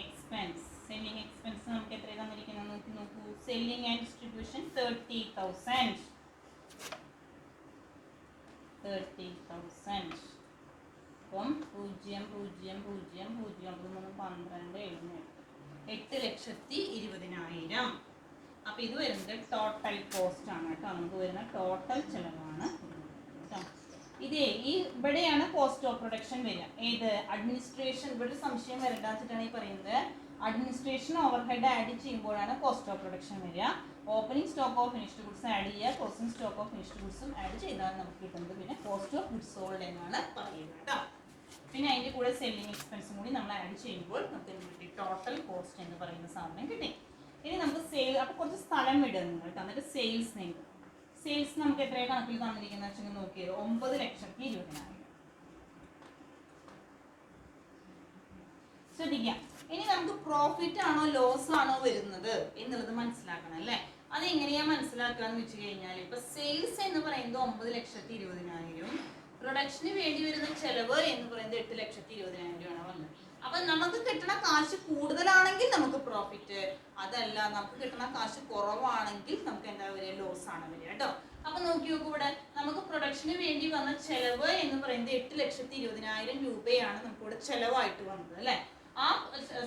expense. Selling expense നമുക്ക് എത്ര തന്നിരിക്കുന്നത് നോക്കൂ. Selling and distribution 30,000. 30,000. അപ്പം 0 0 0 0 9 12 8,20,000. അപ്പം ഇത് വരുന്നത് ടോട്ടൽ കോസ്റ്റ് ആണ് കേട്ടോ. നമുക്ക് വരുന്ന ടോട്ടൽ ചിലവാണ് കേട്ടോ. ഇവിടെയാണ് കോസ്റ്റ് ഓഫ് പ്രൊഡക്ഷൻ വരിക. ഏത്? അഡ്മിനിസ്ട്രേഷൻ. ഇവിടെ ഒരു സംശയം വരേണ്ട വെച്ചിട്ടാണ് ഈ പറയുന്നത്. അഡ്മിനിസ്ട്രേഷൻ ഓവർഹെഡ് ആഡ് ചെയ്യുമ്പോഴാണ് കോസ്റ്റ് ഓഫ് പ്രൊഡക്ഷൻ വരിക. Opening stock of finished goods add ചെയ്യുക, ക്ലോസിംഗ് സ്റ്റോക്ക് ഓഫ് ഫിനിഷ്ഡ് ഗുഡ്സും ആഡ് ചെയ്താൽ നമുക്ക് കിട്ടുന്നത് പിന്നെ കോസ്റ്റ് ഓഫ് ഗുഡ്സ് സോൾഡ് എന്നാണ് പറയുന്നത് കേട്ടോ. പിന്നെ അതിൻ്റെ കൂടെ സെല്ലിംഗ് എക്സ്പെൻസും കൂടി നമ്മൾ ആഡ് ചെയ്യുമ്പോൾ നമുക്ക് കിട്ടി ടോട്ടൽ കോസ്റ്റ് എന്ന് പറയുന്ന സാധനം കിട്ടി. ഇനി നമുക്ക് സെയിൽ, അപ്പോൾ കുറച്ച് സ്ഥലം വിടുന്നു കേട്ടോ. എന്നിട്ട് സെയിൽസ് നേടും. സെയിൽസ് നമുക്ക് എത്രയാണ് കണക്കിൽ തന്നിരിക്കുന്നത് വെച്ചാൽ നോക്കിയത്? 9,20,000. ശ്രദ്ധിക്കാം. ഇനി നമുക്ക് പ്രോഫിറ്റ് ആണോ ലോസ് ആണോ വരുന്നത് എന്നുള്ളത് മനസ്സിലാക്കണം അല്ലേ. അത് എങ്ങനെയാണ് മനസ്സിലാക്കുക എന്ന് വെച്ച് കഴിഞ്ഞാൽ, ഇപ്പൊ സെയിൽസ് എന്ന് പറയുന്നത് 9,20,000, പ്രൊഡക്ഷന് വേണ്ടി വരുന്ന ചെലവ് എന്ന് പറയുന്നത് 8,20,000 ആണ് വന്നത്. അപ്പൊ നമുക്ക് കിട്ടുന്ന കാശ് കൂടുതലാണെങ്കിൽ നമുക്ക് പ്രോഫിറ്റ്, അതല്ല നമുക്ക് കിട്ടുന്ന കാശ് കുറവാണെങ്കിൽ നമുക്ക് എന്താ വരിക? ലോസ് ആണ് വരിക കേട്ടോ. അപ്പൊ നോക്കി നോക്കൂ, ഇവിടെ നമുക്ക് പ്രൊഡക്ഷന് വേണ്ടി വന്ന ചെലവ് എന്ന് പറയുന്നത് 8,20,000 രൂപയാണ് നമുക്കിവിടെ ചെലവായിട്ട് വന്നത് അല്ലെ. ആ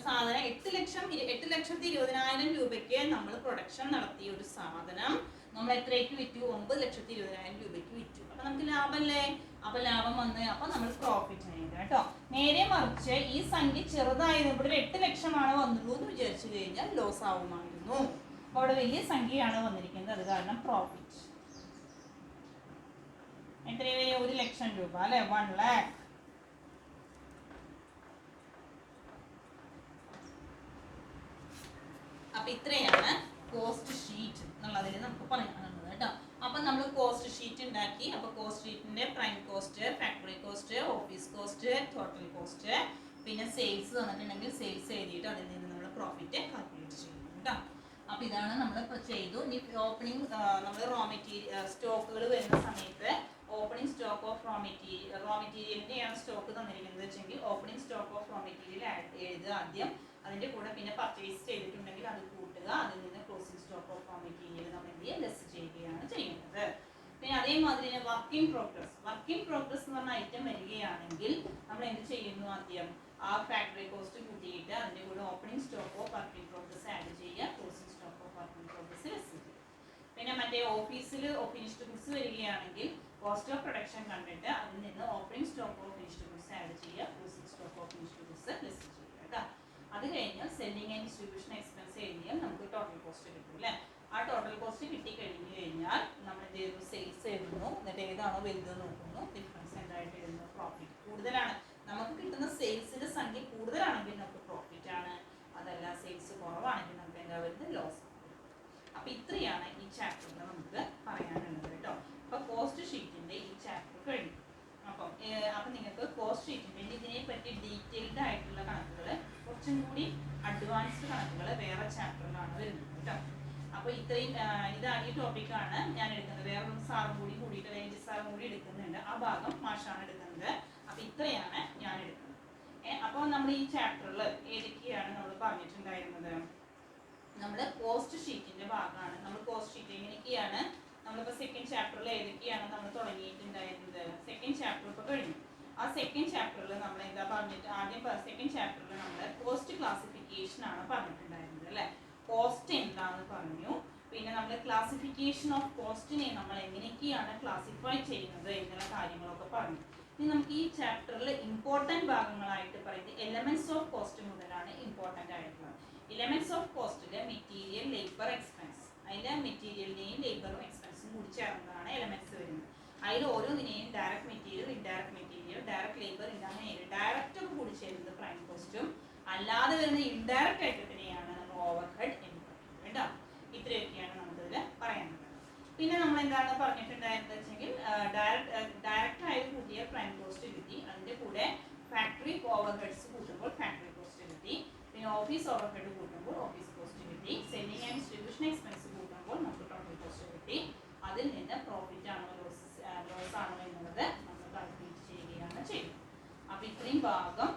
സാധനം 8,20,000 രൂപയ്ക്ക് നമ്മൾ പ്രൊഡക്ഷൻ നടത്തിയ ഒരു സാധനം നമ്മൾ എത്രയ്ക്ക് വിറ്റു? 9,20,000 രൂപയ്ക്ക് വിറ്റു. അപ്പൊ നമുക്ക് ലാഭമല്ലേ? അപ്പൊ ലാഭം വന്ന് അപ്പൊ നമ്മൾ പ്രോഫിറ്റ് ചെയ്യും കേട്ടോ. നേരെ മറിച്ച് ഈ സംഖ്യ ചെറുതായിരുന്നു, ഇവിടെ 8 ലക്ഷമാണ് വന്നുള്ളൂ എന്ന് വിചാരിച്ചു കഴിഞ്ഞാൽ ലോസ് ആവുമായിരുന്നു. അപ്പൊ അവിടെ വലിയ സംഖ്യയാണ് വന്നിരിക്കുന്നത്, അത് കാരണം പ്രോഫിറ്റ്. എത്രയാണ്? 1,00,000 രൂപ അല്ലെ, 1 lakh. അപ്പൊ ഇത്രയാണ് കോസ്റ്റ് ഷീറ്റ് എന്നുള്ളതിൽ നമുക്ക് പറയാനുള്ളത് കേട്ടോ. അപ്പൊ നമ്മൾ കോസ്റ്റ് ഷീറ്റ് ഉണ്ടാക്കി. അപ്പൊ കോസ്റ്റ് ഷീറ്റിന്റെ prime cost, factory cost, office cost, total cost, പിന്നെ സെയിൽസ് തന്നിട്ടുണ്ടെങ്കിൽ സെയിൽസ് എഴുതിയിട്ട് അതിൽ നിന്ന് നമ്മൾ പ്രോഫിറ്റ് കാൽക്കുലേറ്റ് ചെയ്യും കേട്ടോ. അപ്പൊ ഇതാണ് നമ്മൾ ചെയ്തു. ഇനി ഓപ്പണിംഗ് നമ്മൾ റോ മെറ്റീരിയൽ സ്റ്റോക്കുകൾ വരുന്ന സമയത്ത് ഓപ്പണിംഗ് സ്റ്റോക്ക് ഓഫ് റോ മെറ്റീരിയലിൻ്റെയാണ് സ്റ്റോക്ക് തന്നിരിക്കുന്നത് വെച്ചെങ്കിൽ opening stock of raw material എഴുതുക ആദ്യം. അതിൻ്റെ കൂടെ പിന്നെ പർച്ചേസ് ചെയ്തിട്ടുണ്ടെങ്കിൽ അത് കൂട്ടുക. അതിൽ നിന്ന് closing stock of raw material നമ്മൾ എന്ത് ചെയ്യുക, ലെസ് ചെയ്യുകയാണ് ചെയ്യുന്നത്. പിന്നെ അതേമാതിരി തന്നെ വർക്ക് ഇൻ പ്രോഗ്രസ് എന്ന് പറഞ്ഞ ഐറ്റം വരികയാണെങ്കിൽ നമ്മൾ എന്ത് ചെയ്യുന്നു, ആദ്യം ആ ഫാക്ടറി കോസ്റ്റ് കൂട്ടിയിട്ട് അതിൻ്റെ കൂടെ opening stock of work in progress add ചെയ്യുക, closing stock of work in progress less ചെയ്യുക. പിന്നെ മറ്റേ ഓഫീസിൽ ഫിനിഷ്ഡ് ഗുഡ്സ് വരികയാണെങ്കിൽ കോസ്റ്റ് ഓഫ് പ്രൊഡക്ഷൻ കണ്ടിട്ട് അതിൽ നിന്ന് opening stock of finished goods add ചെയ്യുക, closing stock of finished goods less ചെയ്യുക കേട്ടോ. അത് കഴിഞ്ഞാൽ സെല്ലിംഗ് ആൻഡ് ഡിസ്ട്രിബ്യൂഷൻ എക്സ്പെൻസ് എഴുതിയാൽ നമുക്ക് ടോട്ടൽ കോസ്റ്റ് കിട്ടും അല്ലേ. ആ ടോട്ടൽ കോസ്റ്റ് കിട്ടിക്കഴിഞ്ഞ് കഴിഞ്ഞാൽ നമ്മൾ എന്ത് ചെയ്യുന്നു, സെയിൽസ് എഴുതുന്നു. എന്നിട്ട് ഏതാണോ വലുത് നോക്കുന്നു, ഡിഫറൻസ് എന്തായിട്ട് എഴുതുന്നു, പ്രോഫിറ്റ്. കൂടുതലാണ് നമുക്ക് കിട്ടുന്ന സെയിൽസിന്റെ സംഖ്യ കൂടുതലാണെങ്കിൽ നമുക്ക് പ്രോഫിറ്റ് ആണ്, അതല്ല സെയിൽസ് കുറവാണെങ്കിൽ നമുക്ക് എന്താ വരുന്നത്, ലോസ്. അപ്പൊ ഇത്രയാണ് ഈ ചാപ്റ്ററിൽ നമുക്ക് പറയാനുള്ളത് കേട്ടോ. അപ്പൊ കോസ്റ്റ് ഷീറ്റിന്റെ ഈ ചാപ്റ്റർ കഴിഞ്ഞു. അപ്പം നിങ്ങൾക്ക് കോസ്റ്റ് ഷീറ്റിന്റെ ഇതിനെ പറ്റി ഡീറ്റെയിൽഡ് ആയിട്ടുള്ള കണക്കുകൾ, കുറച്ചും കൂടി അഡ്വാൻസ്ഡ് കണക്കുകൾ വേറെ ചാപ്റ്ററിലാണ് വരുന്നത് കേട്ടോ. അപ്പോൾ ഇത്രയും ഈ ടോപ്പിക്കാണ് ഞാൻ എടുക്കുന്നത്. വേറൊരു സാറും കൂടി കൂടിയിട്ട് റേഞ്ച് സാറും കൂടി എടുക്കുന്നുണ്ട്. ആ ഭാഗം മാഷാണ് എടുക്കുന്നത്. അപ്പോൾ ഇത്രയാണ് ഞാൻ എടുക്കുന്നത്. അപ്പോൾ നമ്മൾ ഈ ചാപ്റ്ററിൽ ഏതൊക്കെയാണ് നമ്മൾ പറഞ്ഞിട്ടുണ്ടായിരുന്നത്, നമ്മൾ കോസ്റ്റ് ഷീറ്റിന്റെ ഭാഗമാണ്. നമ്മൾ കോസ്റ്റ് ഷീറ്റ് എങ്ങനെയൊക്കെയാണ് നമ്മളിപ്പോൾ സെക്കൻഡ് ചാപ്റ്ററിൽ ഏതൊക്കെയാണ് നമ്മൾ തുടങ്ങിയിട്ടുണ്ടായിരുന്നത്. സെക്കൻഡ് ചാപ്റ്റർ ഇപ്പോൾ കഴിഞ്ഞു. ആ സെക്കൻഡ് ചാപ്റ്ററിൽ നമ്മൾ എന്താ പറഞ്ഞിട്ട്, ആദ്യം സെക്കൻഡ് ചാപ്റ്ററിൽ നമ്മൾ കോസ്റ്റ് ക്ലാസിഫിക്കേഷൻ ആണ് പറഞ്ഞിട്ടുണ്ടായിരുന്നത് അല്ലേ. കോസ്റ്റ് എന്താണെന്ന് പറഞ്ഞു. പിന്നെ നമ്മൾ ക്ലാസിഫിക്കേഷൻ ഓഫ് കോസ്റ്റിനെ നമ്മൾ എങ്ങനെയൊക്കെയാണ് ക്ലാസിഫൈ ചെയ്യുന്നത് എന്നുള്ള കാര്യങ്ങളൊക്കെ പറഞ്ഞു. ഇനി നമുക്ക് ഈ ചാപ്റ്ററിൽ ഇമ്പോർട്ടൻറ്റ് ഭാഗങ്ങളായിട്ട് പറയുന്നത് എലമെന്റ്സ് ഓഫ് കോസ്റ്റ് മുതലാണ് ഇമ്പോർട്ടൻ്റ് ആയിട്ടുള്ളത്. എലമെന്റ്സ് ഓഫ് കോസ്റ്റിൽ മെറ്റീരിയൽ, ലേബർ, എക്സ്പെൻസ്, അതിൻ്റെ മെറ്റീരിയലിനെയും ലേബറും എക്സ്പെൻസും കൂടി ചേർന്നതാണ് എലമെന്റ്സ് വരുന്നത്. അതിൽ ഓരോന്നിനെയും direct material, indirect material, direct labour, direct ഒക്കെ കൂടി ചേരുന്നത് പ്രൈം കോസ്റ്റും, അല്ലാതെ വരുന്ന ഇൻഡയറക്റ്റ് ഐറ്റത്തിനെയാണ് നമ്മൾ ഓവർഹെഡ് എന്ന് പറയുന്നത് കേട്ടോ. ഇത്രയൊക്കെയാണ് നമുക്കിതിൽ പറയാനുള്ളത്. പിന്നെ നമ്മൾ എന്താണ് പറഞ്ഞിട്ടുണ്ടായിരുന്നത് വെച്ചെങ്കിൽ ഡയറക്റ്റ് ആയിട്ട് കൂട്ടിയ പ്രൈം കോസ്റ്റ് കിട്ടി. അതിൻ്റെ കൂടെ ഫാക്ടറി ഓവർഹെഡ്സ് കൂട്ടുമ്പോൾ ഫാക്ടറി കോസ്റ്റ് കിട്ടി. പിന്നെ ഓഫീസ് ഓവർഹെഡ് കൂട്ടുമ്പോൾ ഓഫീസ് കോസ്റ്റ് കിട്ടി. സെല്ലിംഗ് ആൻഡ് ഡിസ്ട്രിബ്യൂഷൻ എക്സ്പെൻസ് കൂട്ടുമ്പോൾ നമുക്ക് ടോട്ടൽ കോസ്റ്റ് കിട്ടി. അതിൽ നിന്ന് പ്രോഫിറ്റ് ആണോ ലോസ് ആണോ എന്നുള്ളത് നമ്മൾ കാൽക്കുലേറ്റ് ചെയ്യുകയാണ് ചെയ്യുന്നത്. അപ്പോൾ ഇത്രയും ഭാഗം